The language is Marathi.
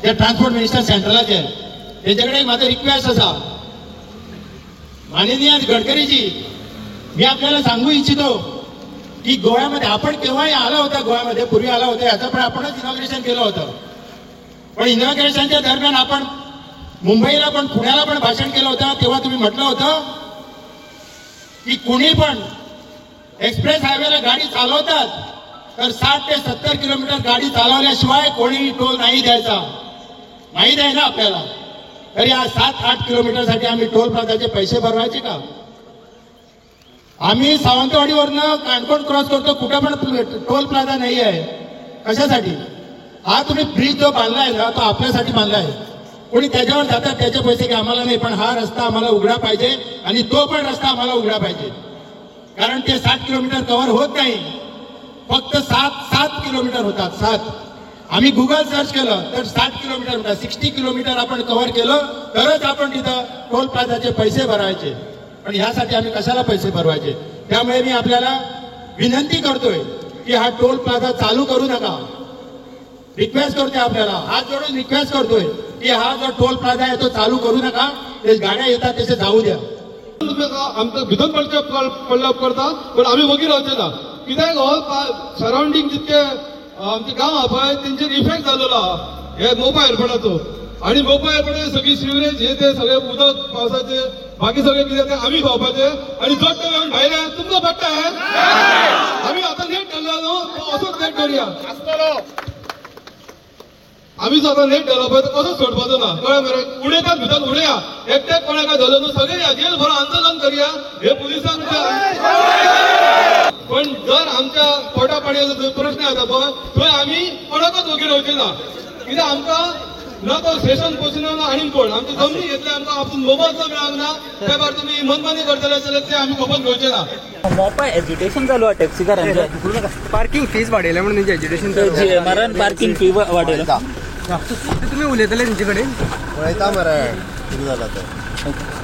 जे ट्रान्सपोर्ट मिनिस्टर सेंट्रलाचे त्याच्याकडे माझं रिक्वेस्ट असा, माननीय गडकरीजी, मी आपल्याला सांगू इच्छितो की गोव्यामध्ये आपण केव्हाही आला होता, गोव्यामध्ये पूर्वी आला होता, याचं पण आपणच इनॉग्रेशन केलं होतं. पण इनॉग्रेशनच्या दरम्यान आपण मुंबईला पण पुण्याला पण भाषण केलं होतं. तेव्हा तुम्ही म्हटलं होतं की कुणी पण एक्सप्रेस हायवेला गाडी चालवतात तर 60 ते 70 किलोमीटर गाडी चालवल्याशिवाय कोणीही टोल नाही द्यायचा. माहीत आहे ना आपल्याला. तरी आज 7-8 किलोमीटरसाठी आम्ही टोल प्लाझाचे पैसे भरवायचे का? आम्ही सावंतवाडीवरनं काणकोण क्रॉस करतो, कुठं पण टोल प्लाझा नाही आहे. कशासाठी? हा तुम्ही ब्रिज जो बांधलाय ना तो आपल्यासाठी बांधलाय. कोणी त्याच्यावर जातात त्याचे पैसे की आम्हाला नाही, पण हा रस्ता आम्हाला उघडा पाहिजे आणि तो पण रस्ता आम्हाला उघडा पाहिजे. कारण ते 60 किलोमीटर कव्हर होत नाही, फक्त 7 किलोमीटर होतात. 7. आम्ही गुगल सर्च केलं तर 60 किलोमीटर होतात. 60 किलोमीटर आपण कव्हर केलं तरच आपण तिथं टोल प्लाझाचे पैसे भरायचे. पण ह्यासाठी आम्ही कशाला पैसे भरवायचे? त्यामुळे मी आपल्याला विनंती करतोय की हा टोल प्लाझा चालू करू नका. रिक्वेस्ट करतोय, आपल्याला हात जोडून रिक्वेस्ट करतोय की हा जो टोल प्लाझा आहे तो चालू करू नका. ते गाड्या येतात तसे जाऊ द्या. आमचं भितर पडल्या करता, पण आम्ही वगीर रावचे ना. कित्याक हो सराउंडिंग जितके आमचे गांव आहा पळय तेंचेर इफेक्ट जाल्लो आहा हे मोपा एअरपोर्टाचो. आणि मोपा एअरपोर्टाचे सगळी सिवरेज हे ते सगळे उदक पावसाचे बाकी सगळे कितें ते आमी खावपाचे आणि जड ते येवन भायले तुमकां पडटा. आमी आतां लेट केल्लो न्हू, असोच लेट करुया. आम्ही स्वतः लेट डेव्हलपर कसं सोडपाचो ना. कळ्ळें मरे? उडयतात भितर उडया. एकट्याक कोणाक झालं न्हू, सगळे या जेल भरून आंदोलन करूया. हे पुलिसांच्या पण जर आमच्या पोटा पाणयाचो प्रश्न येता पळय थंय आम्ही कोणाकच वगीर रावचे ना. कित्याक आमकां ना तो स्टेशन पोचना ना आनी कोण आमची जमनी घेतली आमकां आपूण मोबायलचो मेळांक ना. त्या भायर तुमी मनमानी करतले जाल्यार ते आमी खबर घेवचे ना. मोपा एज्युटेशन चालू आहे टॅक्सीकारांचं. पार्किंग फीज वाडयल्या म्हणून तेंचे एज्युटेशन जीएमआरान पार्किंग फी वाडयल्या. तुम्ही उलयतले तेंचे कडेन पळयता मरे कितें जालां तें.